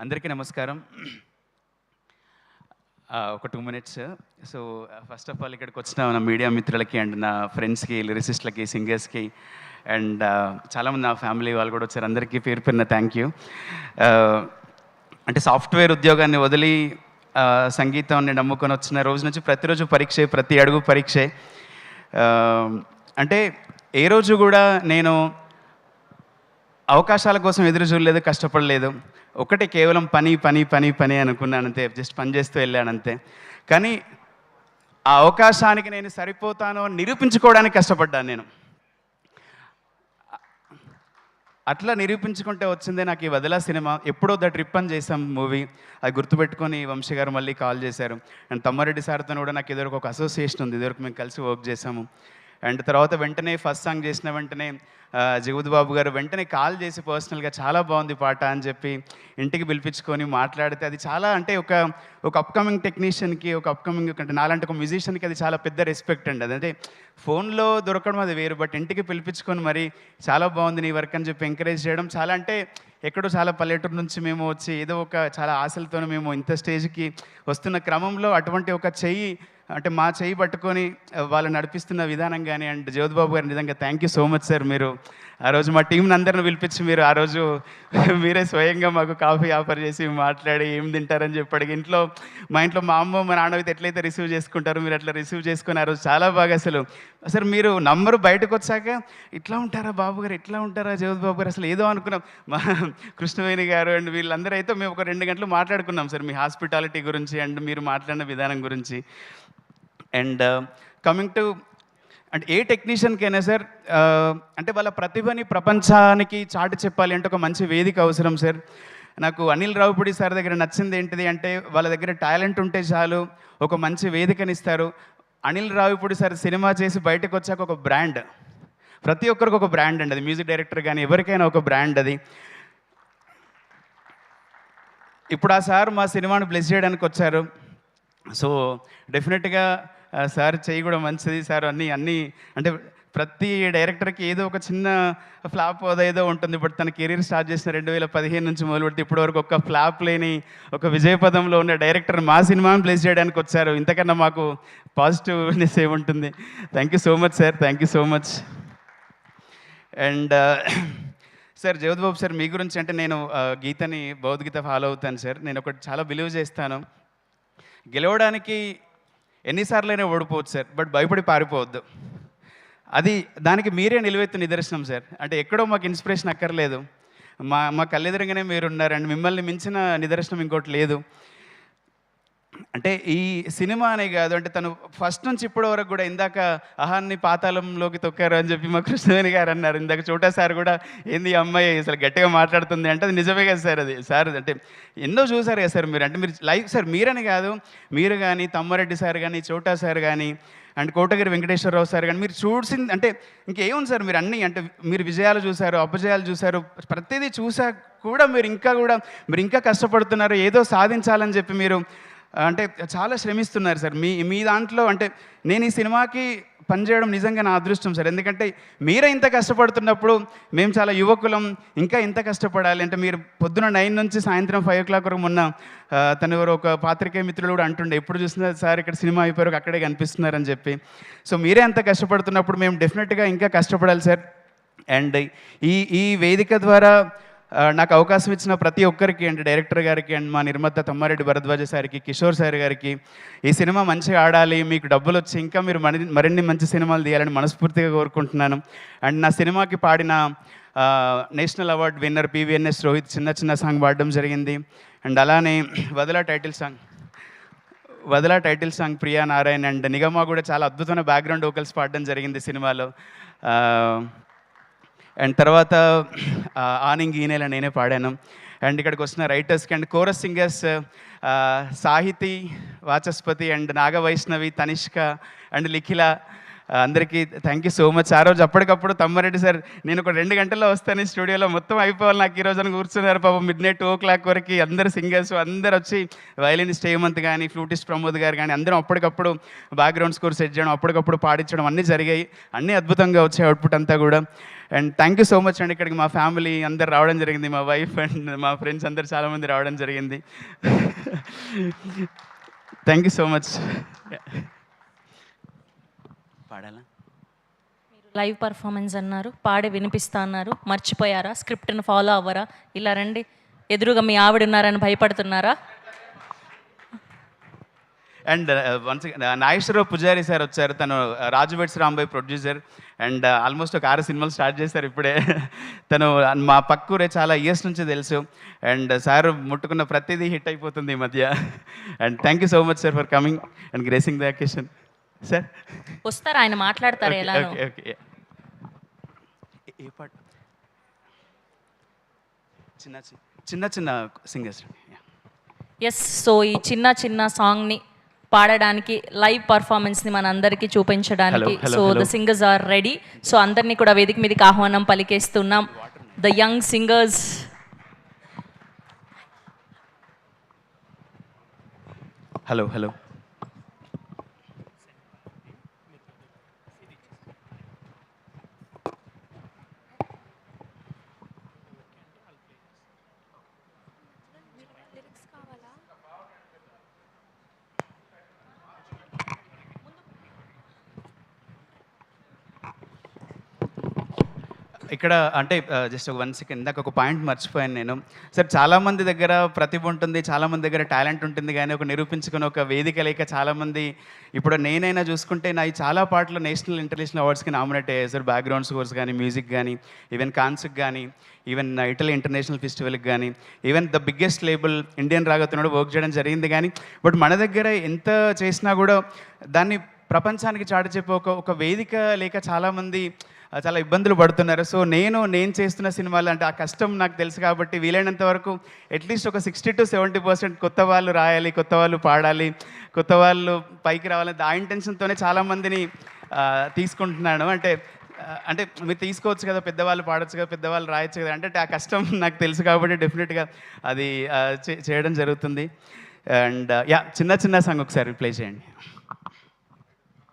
అందరికీ నమస్కారం. ఒక 2 minutes. So, first of all ఇక్కడికి వచ్చిన నా మీడియా మిత్రులకి అండ్ నా ఫ్రెండ్స్‌కి, లిరిసిస్ట్‌లకి, సింగర్స్‌కి అండ్ చాలామంది నా ఫ్యామిలీ వాళ్ళు కూడా వచ్చారు. అందరికీ పేరు పేరున థ్యాంక్ యూ. అంటే సాఫ్ట్‌వేర్ ఉద్యోగాన్ని వదిలి సంగీతాన్ని నమ్ముకొని వచ్చిన రోజు నుంచి ప్రతిరోజు పరీక్షే, ప్రతి అడుగు పరీక్షే. అంటే ఏ రోజు కూడా నేను అవకాశాల కోసం ఎదురు చూడలేదు, కష్టపడలేదు. ఒకటే కేవలం పని పని పని పని అనుకున్నానంతే. జస్ట్ పని చేస్తూ వెళ్ళానంతే. కానీ ఆ అవకాశానికి నేను సరిపోతాను అని నిరూపించుకోవడానికి కష్టపడ్డాను నేను. అట్లా నిరూపించుకుంటే వచ్చిందే నాకు ఈ వదలా సినిమా. ఎప్పుడో ద ట్రిప్ అని చేసాం మూవీ. అది గుర్తుపెట్టుకొని వంశీ గారు మళ్ళీ కాల్ చేశారు. అండ్ తమ్మారెడ్డి సార్తో కూడా నాకు ఇదివరకు ఒక అసోసియేషన్ ఉంది. ఇదివరకు మేము కలిసి వర్క్ చేసాము. అండ్ తర్వాత వెంటనే ఫస్ట్ సాంగ్ చేసిన వెంటనే జగపతి బాబు గారు వెంటనే కాల్ చేసి పర్సనల్గా చాలా బాగుంది పాట అని చెప్పి ఇంటికి పిలిపించుకొని మాట్లాడితే అది చాలా అంటే ఒక అప్కమింగ్ టెక్నీషియన్కి, ఒక అప్కమింగ్ అంటే నాలాంటి ఒక మ్యూజిషియన్కి అది చాలా పెద్ద రెస్పెక్ట్ అండి. అదంటే ఫోన్లో దొరకడం అది వేరు, బట్ ఇంటికి పిలిపించుకొని మరి చాలా బాగుంది నీ వర్క్ అని చెప్పి ఎంకరేజ్ చేయడం చాలా అంటే ఎక్కడో చాలా పల్లెటూరు నుంచి మేము వచ్చి ఏదో ఒక చాలా ఆశలతో మేము ఇంత స్టేజ్కి వస్తున్న క్రమంలో అటువంటి ఒక చెయ్యి అంటే మా చెయ్యి పట్టుకొని వాళ్ళు నడిపిస్తున్న విధానం కానీ అండ్ జ్యోతిబాబు గారు నిజంగా thank you so much sir. మీరు ఆ రోజు మా టీంని అందరిని పిలిపించి మీరు ఆ రోజు మీరే స్వయంగా మాకు కాఫీ ఆఫర్ చేసి మాట్లాడి ఏం తింటారని చెప్పి ఇంట్లో మా ఇంట్లో మా అమ్మ మా నాన్న అయితే ఎట్లయితే రిసీవ్ చేసుకుంటారో మీరు అట్లా రిసీవ్ చేసుకొని ఆ రోజు చాలా బాగా అసలు మీరు నంబరు బయటకు వచ్చాక ఇట్లా ఉంటారా బాబు గారు, ఇట్లా ఉంటారా జ్యోతి బాబు గారు, అసలు ఏదో అనుకున్నాం. మా కృష్ణవేణి గారు అండ్ వీళ్ళందరూ అయితే మేము ఒక 2 గంటలు మాట్లాడుకున్నాం సార్ మీ హాస్పిటాలిటీ గురించి అండ్ మీరు మాట్లాడిన విధానం గురించి. అండ్ కమింగ్ టు అంటే ఏ టెక్నీషియన్కైనా సార్ అంటే వాళ్ళ ప్రతిభని ప్రపంచానికి చాటి చెప్పాలి అంటే ఒక మంచి వేదిక అవసరం సార్. నాకు అనిల్ రావిపూడి సార్ దగ్గర నచ్చింది ఏంటిది అంటే వాళ్ళ దగ్గర టాలెంట్ ఉంటే చాలు, ఒక మంచి వేదికనిస్తారు. అనిల్ రావిపూడి సార్ సినిమా చేసి బయటకు వచ్చాక ఒక బ్రాండ్, ప్రతి ఒక్కరికి ఒక బ్రాండ్ అండి అది. మ్యూజిక్ డైరెక్టర్ కానీ ఎవరికైనా ఒక బ్రాండ్ అది. ఇప్పుడు ఆ సార్ మా సినిమాను బ్లెస్ చేయడానికి వచ్చారు. సో డెఫినెట్గా సార్ చేయి కూడా మంచిది సార్. అన్నీ అంటే ప్రతి డైరెక్టర్కి ఏదో ఒక చిన్న ఫ్లాప్ ఏదో ఉంటుంది. ఇప్పుడు తన కెరీర్ స్టార్ట్ చేసిన 2015 నుంచి మొదలుపెడితే ఇప్పటివరకు ఒక ఫ్లాప్ లేని ఒక విజయపదంలో ఉన్న డైరెక్టర్ మా సినిమాని ప్లేస్ చేయడానికి వచ్చారు. ఇంతకన్నా మాకు పాజిటివ్నెస్ ఏముంటుంది. Thank you so much sir, thank you so much. And sir Jyotibabu sir మీ గురించి అంటే నేను గీతని భగవద్గీత ఫాలో అవుతాను సార్. నేను ఒకటి చాలా బిలీవ్ చేస్తాను, గెలవడానికి ఎన్నిసార్లైనా ఓడిపోవచ్చు సార్, బట్ భయపడి పారిపోవద్దు. అది దానికి మీరే నిలువెత్తు నిదర్శనం సార్. అంటే ఎక్కడో మాకు ఇన్స్పిరేషన్ అక్కర్లేదు, మా కళ్ళెదురుగానే మీరున్నారండి. మిమ్మల్ని మించిన నిదర్శనం ఇంకోటి లేదు. అంటే ఈ సినిమా అనే కాదు, అంటే తను ఫస్ట్ నుంచి ఇప్పటి వరకు కూడా ఇందాక అహాన్ని పాతాళంలోకి తొక్కారు అని చెప్పి మా కృష్ణవేణి గారు అన్నారు. ఇందాక చోటా సార్ కూడా ఏంది అమ్మాయి అసలు గట్టిగా మాట్లాడుతుంది అంటే అది నిజమే కదా సార్. అది సార్ అంటే ఎన్నో చూసారు కదా సార్ మీరు. అంటే మీరు లైఫ్ సార్ మీరని కాదు, మీరు కానీ తమ్మారెడ్డి సార్ కానీ చోటా సార్ కానీ అండ్ కోటగిరి వెంకటేశ్వరరావు సార్ కానీ మీరు చూసింది అంటే ఇంకేముంది సార్. మీరు అన్నీ అంటే మీరు విజయాలు చూశారు, అపజయాలు చూశారు, ప్రతిదీ చూసా కూడా మీరు ఇంకా కష్టపడుతున్నారు, ఏదో సాధించాలని చెప్పి మీరు అంటే చాలా శ్రమిస్తున్నారు సార్. మీ దాంట్లో అంటే నేను ఈ సినిమాకి పనిచేయడం నిజంగా నా అదృష్టం సార్. ఎందుకంటే మీరే ఇంత కష్టపడుతున్నప్పుడు మేము చాలా యువకులం, ఇంకా ఇంత కష్టపడాలి. అంటే మీరు పొద్దున 9 నుంచి సాయంత్రం 5 o'clock వరకు మొన్న తను ఎవరు ఒక పాత్రికేయ మిత్రులు కూడా అంటుండే ఎప్పుడు చూసినా సార్ ఇక్కడ సినిమా అయిపోయారు అక్కడే కనిపిస్తున్నారని చెప్పి. సో మీరే అంత కష్టపడుతున్నప్పుడు మేము డెఫినెట్గా ఇంకా కష్టపడాలి సార్. అండ్ ఈ వేదిక ద్వారా నాకు అవకాశం ఇచ్చిన ప్రతి ఒక్కరికి అండ్ డైరెక్టర్ గారికి అండ్ మా నిర్మాత తమ్మారెడ్డి భరద్వాజ సార్కి, కిషోర్ సార్ గారికి ఈ సినిమా మంచిగా ఆడాలి, మీకు డబ్బులు వచ్చి ఇంకా మీరు మరిన్ని మంచి సినిమాలు తీయాలని మనస్ఫూర్తిగా కోరుకుంటున్నాను. అండ్ నా సినిమాకి పాడిన national award winner PVNS Rohit చిన్న సాంగ్ పాడడం జరిగింది. అండ్ అలానే వదలా title song Priya Narayan and Nigama కూడా చాలా అద్భుతమైన బ్యాక్గ్రౌండ్ వోకల్స్ పాడడం జరిగింది సినిమాలో. అండ్ తర్వాత ఆనింగ్ ఈనేల నేనే పాడాను. అండ్ ఇక్కడికి వచ్చిన రైటర్స్కి and chorus singers Sahithi Vachaspathi and Nagavaishnavi, Tanishka and Likhila అందరికీ థ్యాంక్ యూ సో మచ్. ఆ రోజు అప్పటికప్పుడు తమ్మారెడ్డి సార్ నేను ఒక 2 గంటల్లో వస్తాను స్టూడియోలో మొత్తం అయిపోవాలి నాకు ఈ రోజు అని కూర్చున్నారు పాపం మిడ్నైట్ 2 వరకు అందరు సింగర్స్ అందరు వచ్చి వయలినిస్ట్ హేమంత్ కానీ ఫ్లూటిస్ట్ ప్రమోద్ గారు కానీ అందరం అప్పటికప్పుడు బ్యాక్గ్రౌండ్ స్కోర్ సెట్ చేయడం అప్పటికప్పుడు పాడించడం అన్నీ జరిగాయి. అన్నీ అద్భుతంగా వచ్చాయి అవుట్పుట్ అంతా కూడా. And thank you so much అండి. ఇక్కడికి మా ఫ్యామిలీ అందరు రావడం జరిగింది, మా వైఫ్ అండ్ మా ఫ్రెండ్స్ అందరు చాలామంది రావడం జరిగింది. Thank you so much. పాడాలా? లైవ్ పర్ఫార్మెన్స్ అన్నారు, పాడి వినిపిస్తా అన్నారు, మర్చిపోయారా? స్క్రిప్ట్ని ఫాలో అవ్వరా? ఇలా రండి, ఎదురుగా మీ ఆవిడ ఉన్నారని భయపడుతున్నారా? And once Nageswara Rao Pujari sir వచ్చారు. తను Raju weds Rambai producer and almost ఒక 6 సినిమాలు స్టార్ట్ చేశారు ఇప్పుడే. తను మా పక్కూరే చాలా ఇయర్స్ నుంచి తెలుసు అండ్ సార్ ముట్టుకున్న ప్రతిదీ హిట్ అయిపోతుంది ఈ మధ్య. And thank you so much sir for coming and gracing the occasion. Sir వస్తారా? ఆయన మాట్లాడతారు ఎలా? ఓకే ఏ పాట? చిన్న చిన్న సింగర్స్. ఎస్, సో ఈ చిన్న చిన్న సాంగ్ని పాడడానికి లైవ్ పర్ఫార్మెన్స్ని మనందరికీ చూపించడానికి so the singers are ready. So అందరినీ కూడా వేదిక మీదకి ఆహ్వానం పలికేస్తున్నాం. The young singers. హలో ఇక్కడ అంటే జస్ట్ ఒక 1 సెకండ్ ఇందాక ఒక పాయింట్ మర్చిపోయాను నేను. సార్ చాలామంది దగ్గర ప్రతిభ ఉంటుంది, చాలామంది దగ్గర టాలెంట్ ఉంటుంది, కానీ ఒక నిరూపించుకుని ఒక వేదిక లేక చాలామంది ఇప్పుడు నేనైనా చూసుకుంటే నా ఈ చాలా పాటలు నేషనల్ ఇంటర్నేషనల్ అవార్డ్స్కి నామినేట్ అయ్యాయి సార్. బ్యాక్గ్రౌండ్ స్కోర్స్ కానీ, మ్యూజిక్ కానీ, ఈవెన్ కాన్స్కి కానీ, ఈవెన్ ఇటలీ ఇంటర్నేషనల్ ఫెస్టివల్కి కానీ, even the biggest label Indian రాగతోడు వర్క్ చేయడం జరిగింది. కానీ బట్ మన దగ్గర ఎంత చేసినా కూడా దాన్ని ప్రపంచానికి చాటి చెప్పే ఒక వేదిక లేక చాలామంది చాలా ఇబ్బందులు పడుతున్నారు. సో నేను చేస్తున్న సినిమాలు అంటే ఆ కష్టం నాకు తెలుసు కాబట్టి వీలైనంత వరకు అట్లీస్ట్ ఒక 60 to 70% కొత్త వాళ్ళు రాయాలి, కొత్త వాళ్ళు పాడాలి, కొత్త వాళ్ళు పైకి రావాలి, ఆ ఇంటెన్షన్తోనే చాలామందిని తీసుకుంటున్నాను. అంటే మీరు తీసుకోవచ్చు కదా, పెద్దవాళ్ళు పాడొచ్చు కదా, పెద్దవాళ్ళు రాయొచ్చు కదా, అంటే ఆ కష్టం నాకు తెలుసు కాబట్టి డెఫినెట్గా అది చేయడం జరుగుతుంది. అండ్ చిన్న సాంగ్ ఒకసారి ప్లే చేయండి.